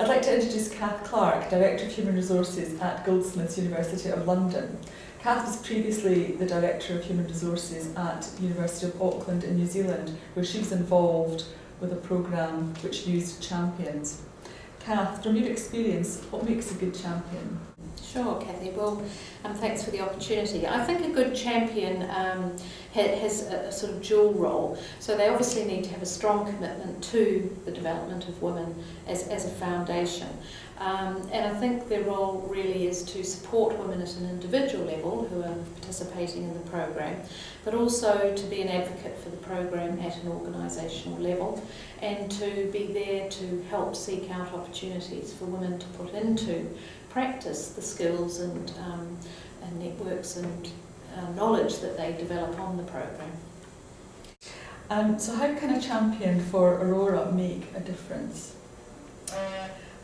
I'd like to introduce Kath Clarke, Director of Human Resources at Goldsmiths, University of London. Kath was previously the Director of Human Resources at University of Auckland in New Zealand, where she was involved with a programme which used champions. Kath, from your experience, what makes a good champion? Sure, Kathy. Well, thanks for the opportunity. I think a good champion has a sort of dual role. So they obviously need to have a strong commitment to the development of women as a foundation. And I think their role really is to support women at an individual level who are participating in the program, but also to be an advocate for the program at an organisational level, and to be there to help seek out opportunities for women to put into practice the skills and networks and knowledge that they develop on the program. So how can a champion for Aurora make a difference?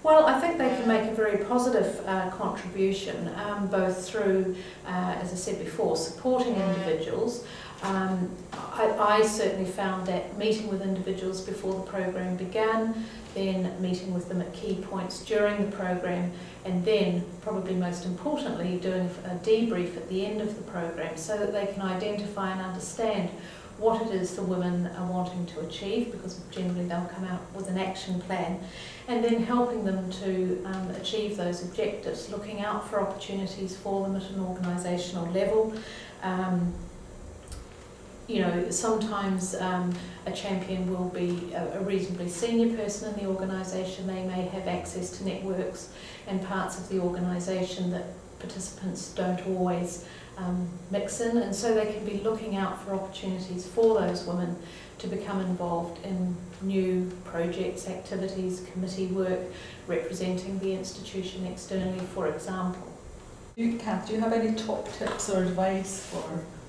Well, I think they can make a very positive contribution, both through, as I said before, supporting individuals. I certainly found that meeting with individuals before the program began, then meeting with them at key points during the program, and then, probably most importantly, doing a debrief at the end of the program so that they can identify and understand what it is the women are wanting to achieve, because generally they'll come out with an action plan, and then helping them to achieve those objectives, looking out for opportunities for them at an organisational level. You know, sometimes a champion will be a reasonably senior person in the organisation. They may have access to networks and parts of the organisation that participants don't always mix in, and so they can be looking out for opportunities for those women to become involved in new projects, activities, committee work, representing the institution externally, for example. Kath, do you have any top tips or advice for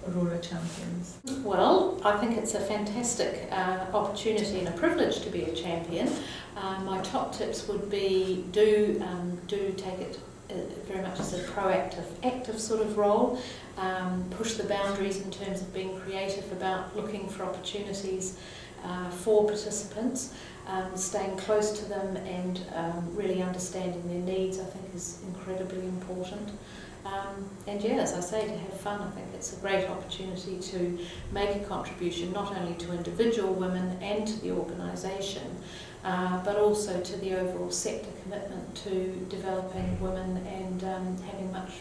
Aurora champions? Well, I think it's a fantastic opportunity and a privilege to be a champion. My top tips would be do take it very much as a proactive, active sort of role. Push the boundaries in terms of being creative about looking for opportunities for participants. Staying close to them and really understanding their needs, I think, is incredibly important. And yeah, as I say, to have fun. I think it's a great opportunity to make a contribution not only to individual women and to the organisation, but also to the overall sector commitment to developing women and having much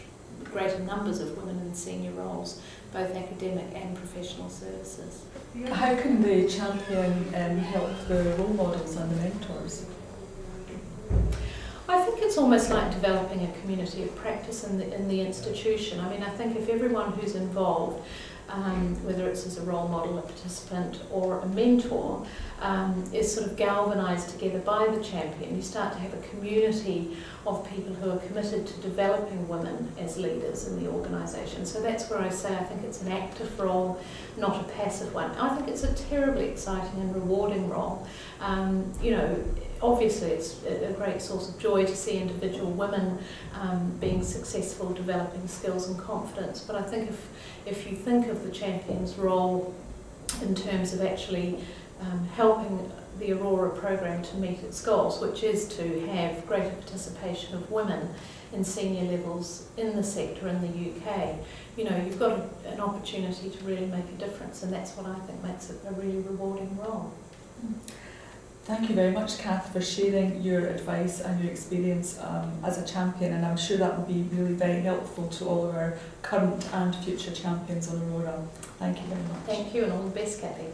greater numbers of women in senior roles, both academic and professional services. How can the champion help the role models and the mentors? I think it's almost like developing a community of practice in the institution. I mean, I think if everyone who's involved, whether it's as a role model, a participant or a mentor, is sort of galvanised together by the champion, you start to have a community of people who are committed to developing women as leaders in the organisation. So that's where I say I think it's an active role, not a passive one. I think it's a terribly exciting and rewarding role. You know, obviously it's a great source of joy to see individual women being successful, developing skills and confidence, but I think if you think of the champion's role in terms of actually helping the Aurora program to meet its goals, which is to have greater participation of women in senior levels in the sector in the UK, you know, you've got an opportunity to really make a difference, and that's what I think makes it a really rewarding role. Thank you very much, Kath, for sharing your advice and your experience as a champion, and I'm sure that will be really very helpful to all of our current and future champions on Aurora. Thank you very much. Thank you, and all the best, Kathy.